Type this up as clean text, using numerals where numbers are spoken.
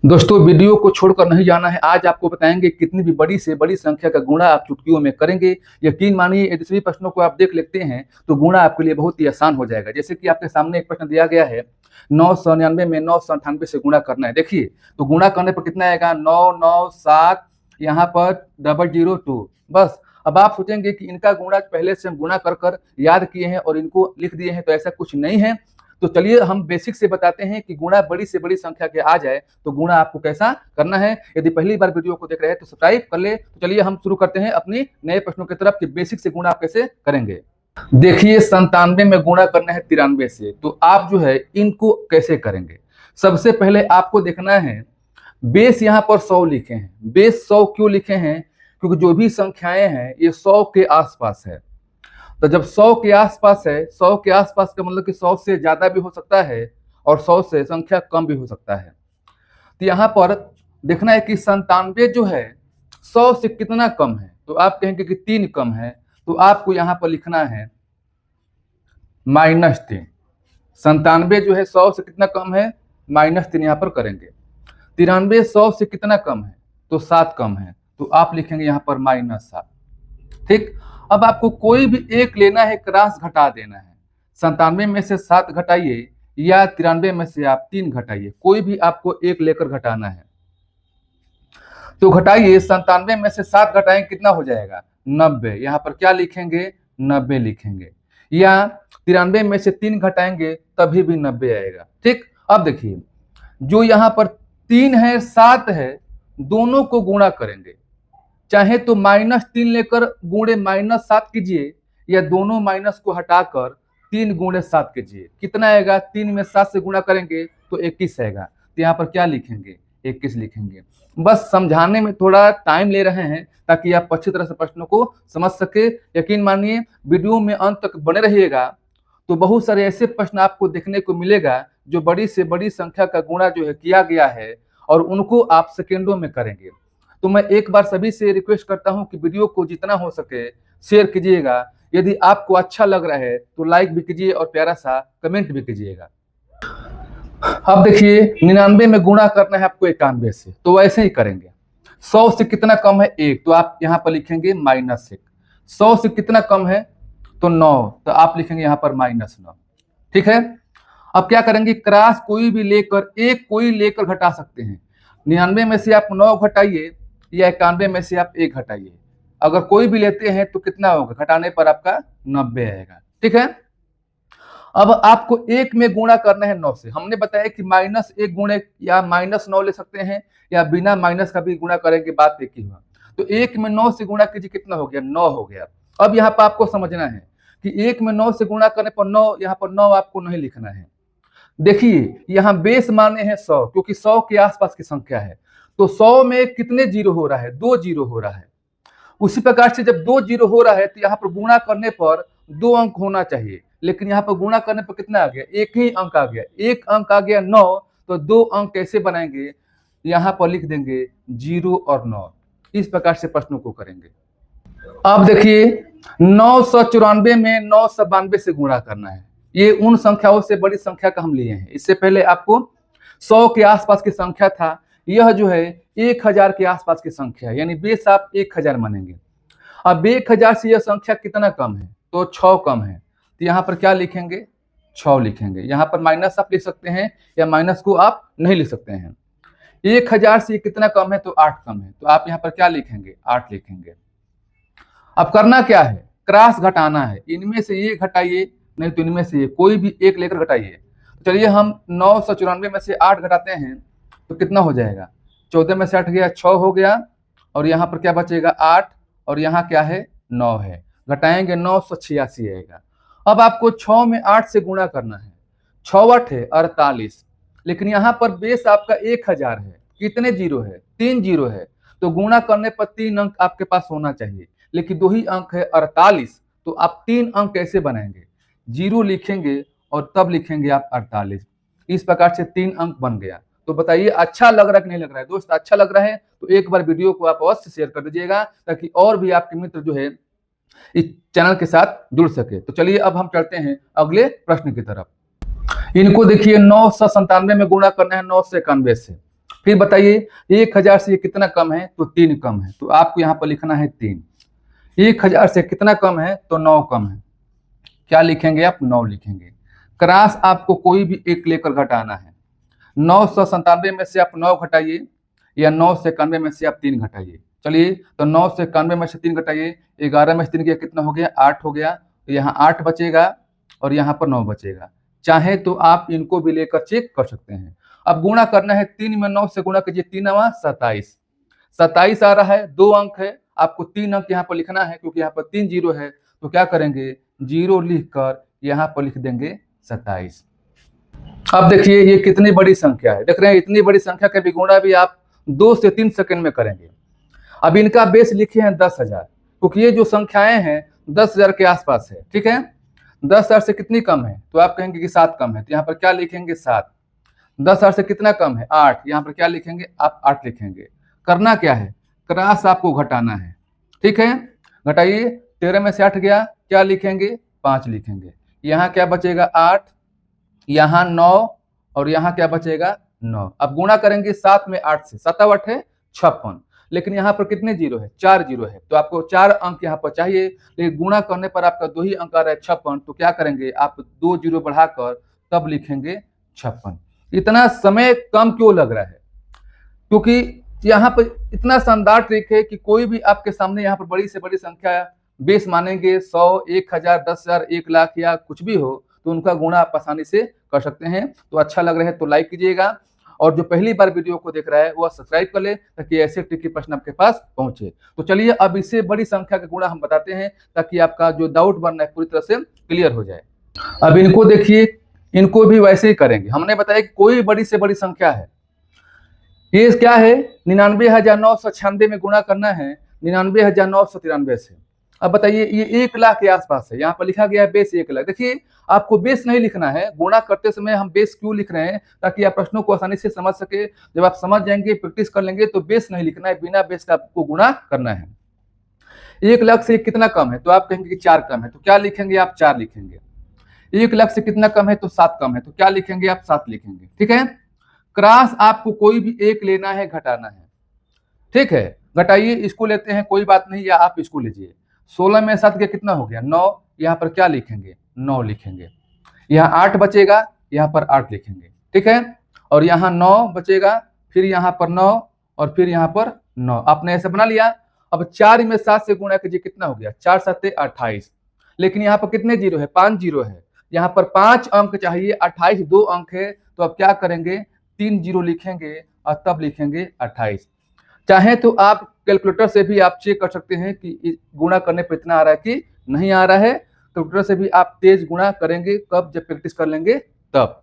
दोस्तों वीडियो को छोड़कर नहीं जाना है। आज आपको बताएंगे कितनी भी बड़ी से बड़ी संख्या का गुणा आप चुटकियों में करेंगे। यकीन मानिए यदि सभी प्रश्नों को आप देख लेते हैं तो गुणा आपके लिए बहुत ही आसान हो जाएगा। जैसे कि आपके सामने एक प्रश्न दिया गया है, 999 में 998 से गुणा करना है। देखिए तो गुणा करने पर कितना आएगा, 997, यहाँ पर 002। बस अब आप सोचेंगे कि इनका गुणा पहले से हम गुणा कर कर याद किए हैं और इनको लिख दिए हैं, तो ऐसा कुछ नहीं है। तो चलिए हम बेसिक से बताते हैं कि गुणा बड़ी से बड़ी संख्या के आ जाए तो गुणा आपको कैसा करना है। यदि पहली बार वीडियो को देख रहे हैं तो सब्सक्राइब कर ले। तो चलिए हम शुरू करते हैं अपनी नए प्रश्नों की तरफ कि बेसिक से गुणा आप कैसे करेंगे। देखिए 97 में गुणा करना है 93 से, तो आप जो है इनको कैसे करेंगे। सबसे पहले आपको देखना है, बेस यहाँ पर 100 लिखे हैं। बेस 100 क्यों लिखे हैं, क्योंकि जो भी संख्याएं हैं ये 100 के आसपास है। तो जब 100 के आसपास है, 100 के आसपास का मतलब कि 100 से ज्यादा भी हो सकता है और 100 से संख्या कम भी हो सकता है। तो यहाँ पर देखना है कि 97 जो है 100 से कितना कम है। तो आप कहेंगे कि 3 कम है, तो आपको यहाँ पर लिखना है -3। 97 जो है 100 से कितना कम है, -3 यहाँ पर करेंगे। 93 100 से कितना कम है, तो 7 कम है, तो आप लिखेंगे यहाँ पर -7। ठीक, अब आपको कोई भी एक लेना है, क्रॉस घटा देना है। 97 में से 7 घटाइए या 93 में से आप 3 घटाइए, कोई भी आपको एक लेकर घटाना है। तो घटाइए, 97 में से 7 घटाएंगे कितना हो जाएगा, 90। यहाँ पर क्या लिखेंगे, 90 लिखेंगे। या 93 में से 3 घटाएंगे तभी भी 90 आएगा। ठीक, अब देखिए जो यहाँ पर 3 है 7 है, दोनों को गुणा करेंगे। चाहे तो -3 लेकर गुणे -7 कीजिए या दोनों माइनस को हटाकर 3 गुणे 7 कीजिए। कितना आएगा, 3 में 7 से गुणा करेंगे तो 21 आएगा। तो यहाँ पर क्या लिखेंगे, 21 लिखेंगे। बस समझाने में थोड़ा टाइम ले रहे हैं ताकि आप अच्छी तरह से प्रश्नों को समझ सके। यकीन मानिए वीडियो में अंत तक बने रहिएगा तो बहुत सारे ऐसे प्रश्न आपको देखने को मिलेगा जो बड़ी से बड़ी संख्या का गुणा जो है किया गया है और उनको आप सेकेंडों में करेंगे। तो मैं एक बार सभी से रिक्वेस्ट करता हूं कि वीडियो को जितना हो सके शेयर कीजिएगा। यदि आपको अच्छा लग रहा है तो लाइक भी कीजिए और प्यारा सा कमेंट भी कीजिएगा। अब देखिए 99 में गुणा करना है आपको 91 से, तो वैसे ही करेंगे। 100 से कितना कम है, 1, तो आप यहाँ पर लिखेंगे -1। 100 से कितना कम है, तो 9, तो आप लिखेंगे यहाँ पर -9। ठीक है, अब क्या करेंगे, क्रॉस कोई भी लेकर, एक कोई लेकर घटा सकते हैं। 99 में से आप 9 घटाइए या 91 में से आप 1 घटाइए। अगर कोई भी लेते हैं तो कितना होगा, घटाने पर आपका 90 आएगा। ठीक है, अब आपको 1 में गुणा करना है 9 से। हमने बताया कि -1 गुणे या -9 ले सकते हैं या बिना माइनस का भी गुणा करेंगे, बात एक ही हुआ। तो 1 में 9 से गुणा कीजिए, कितना हो गया, 9 हो गया। अब यहाँ पर आपको समझना है कि 1 में 9 से गुणा करने पर 9, यहाँ पर 9 आपको नहीं लिखना है। देखिए यहाँ बेस माने हैं 100, क्योंकि 100 के आसपास की संख्या है। तो 100 में कितने जीरो हो रहा है, 2 जीरो हो रहा है। उसी प्रकार से जब 2 जीरो हो रहा है तो यहाँ पर गुणा करने पर 2 अंक होना चाहिए, लेकिन यहाँ पर गुणा करने पर कितना आ गया, 1 ही अंक आ गया। 1 अंक आ गया 9, तो 2 अंक कैसे बनाएंगे, यहाँ पर लिख देंगे 0 और 9। इस प्रकार से प्रश्नों को करेंगे। अब देखिए 994 में 992 से गुणा करना है। ये उन संख्याओं से बड़ी संख्या का हम लिए हैं। इससे पहले आपको 100 के आसपास की संख्या था, यह जो है 1000 के आसपास की संख्या है, यानी बेस आप 1000 मानेंगे। अब 1000 से यह संख्या कितना कम है, तो 6 कम है। तो यहाँ पर क्या लिखेंगे, 6 लिखेंगे। यहाँ पर माइनस आप लिख सकते हैं या माइनस को आप नहीं लिख सकते हैं। 1000 से कितना कम है, तो 8 कम है। तो आप यहाँ पर क्या लिखेंगे, 8 लिखेंगे। अब करना क्या है, क्रॉस घटाना है। इनमें से ये घटाइए, नहीं तो इनमें से ये कोई भी एक लेकर घटाइए। चलिए हम 994 में से 8 घटाते हैं तो कितना हो जाएगा, 14 में से 8 गया, 6 हो गया। और यहाँ पर क्या बचेगा, 8, और यहाँ क्या है, 9 है। घटाएंगे 986 आएगा। अब आपको 6 में 8 से गुणा करना है। 6 8 है 48, लेकिन यहाँ पर बेस आपका 1000 है। कितने जीरो है, 3 जीरो है। तो गुणा करने पर 3 अंक आपके पास होना चाहिए, लेकिन 2 ही अंक है 48। तो आप 3 अंक कैसे बनाएंगे, 0 लिखेंगे और तब लिखेंगे आप 48। इस प्रकार से 3 अंक बन गया। तो बताइए अच्छा लग रहा है कि नहीं लग रहा है। दोस्त अच्छा लग रहा है तो एक बार वीडियो को आप अवश्य शेयर कर दीजिएगा ताकि और भी आपके मित्र जो है इस चैनल के साथ जुड़ सके। तो चलिए अब हम चलते हैं अगले प्रश्न की तरफ। इनको देखिए 997 में गुणा करना है 991 से। फिर बताइए 1000 से ये कितना कम है, तो 3 कम है, तो आपको यहाँ पर लिखना है 3। 1000 से कितना कम है, तो 9 कम है, क्या लिखेंगे आप, 9 लिखेंगे। क्रॉस आपको कोई भी एक लेकर घटाना है। 997 में से आप 9 घटाइए, या 991 में से आप 3 घटाइए। चलिए, तो 991 में से 3 घटाइए, 11 में से 3 गया, कितना हो गया, 8 हो गया, तो यहाँ 8 बचेगा और यहाँ पर 9 बचेगा। चाहे तो आप इनको भी लेकर चेक कर सकते हैं। अब गुणा करना है, 3 में 9 से गुणा कीजिए, 3 9 27, 27 आ रहा है, 2 अंक है, आपको 3 अंक यहाँ पर लिखना है, क्योंकि यहाँ पर 3 जीरो है, तो क्या करेंगे, जीरो लिखकर यहाँ पर लिख देंगे 27। अब देखिए ये कितनी बड़ी संख्या है, देख रहे हैं, इतनी बड़ी संख्या का भी गुणा भी आप 2 से 3 सेकंड में करेंगे। अब इनका बेस लिखे हैं 10,000, क्योंकि ये जो संख्याएं हैं 10,000 के आसपास है, ठीक है। 10,000 से कितनी कम है, तो आप कहेंगे कि 7 कम है, तो यहाँ पर क्या लिखेंगे, 7। 10,000 से कितना कम है, 8, यहाँ पर क्या लिखेंगे, आप 8 लिखेंगे। करना क्या है, क्रॉस आपको घटाना है, ठीक है। घटाइए, 13 में से 8 गया, क्या लिखेंगे, 5 लिखेंगे। यहाँ क्या बचेगा, 8, यहाँ 9, और यहाँ क्या बचेगा, 9। अब गुणा करेंगे 7 में 8 से, 7 8 है 56, लेकिन यहाँ पर कितने जीरो है, 4 जीरो है, तो आपको 4 अंक यहाँ पर चाहिए, लेकिन गुणा करने पर आपका 2 ही अंक आ रहा है 56, तो क्या करेंगे आप, 2 जीरो बढ़ाकर तब लिखेंगे 56। इतना समय कम क्यों लग रहा है, क्योंकि यहाँ पर इतना शानदार ट्रिक है कि कोई भी आपके सामने यहाँ पर बड़ी से बड़ी संख्या बेस मानेंगे, 100, 1000, 10,000, 1 लाख या कुछ भी हो, तो उनका गुणा आप आसानी से कर सकते हैं। तो अच्छा लग रहा है तो लाइक कीजिएगा, और जो पहली बार वीडियो को देख रहा है वह सब्सक्राइब कर ले, ताकि ऐसे ट्रिकी प्रश्न आपके पास पहुंचे। तो चलिए अब इससे बड़ी संख्या का गुणा हम बताते हैं, ताकि आपका जो डाउट बन रहा है पूरी तरह से क्लियर हो जाए। अब इनको देखिए, इनको भी वैसे ही करेंगे। हमने बताया कि कोई बड़ी से बड़ी संख्या है, ये क्या है, 99,996 में गुणा करना है 99,993 से। अब बताइए, ये 1 लाख के आसपास है, यहाँ पर लिखा गया है बेस 1 लाख। देखिए आपको बेस नहीं लिखना है, गुणा करते समय हम बेस क्यों लिख रहे हैं, ताकि आप प्रश्नों को आसानी से समझ सके। जब आप समझ जाएंगे, प्रैक्टिस कर लेंगे, तो बेस नहीं लिखना है, बिना बेस का आपको गुणा करना है। 1 लाख से कितना कम है, तो आप कहेंगे कि 4 कम है, तो क्या लिखेंगे आप, 4 लिखेंगे। 1 लाख से कितना कम है, तो 7 कम है, तो क्या लिखेंगे आप, 7 लिखेंगे, ठीक है। क्रॉस आपको कोई भी एक लेना है, घटाना है, ठीक है। घटाइए, इसको लेते हैं, कोई बात नहीं, या आप इसको लीजिए। 16 में 7 के कितना हो गया, 9, यहाँ पर क्या लिखेंगे, 9 लिखेंगे। यहाँ 8 बचेगा, यहाँ पर 8 लिखेंगे, ठीक है। और यहाँ 9 बचेगा, फिर यहाँ पर 9, और फिर यहाँ पर 9, आपने ऐसे बना लिया। अब 4 में 7 से गुणा कीजिए, कितना हो गया, 4 7 28, लेकिन यहाँ पर कितने जीरो है, 5 जीरो है, यहाँ पर 5 अंक चाहिए, 28 2 अंक है, तो अब क्या करेंगे, 3 जीरो लिखेंगे और तब लिखेंगे 28। चाहे तो आप कैलकुलेटर से भी आप चेक कर सकते हैं कि गुणा करने पर इतना आ रहा है कि नहीं आ रहा है। कैलकुलेटर से भी आप तेज गुणा करेंगे, कब, जब प्रैक्टिस कर लेंगे तब।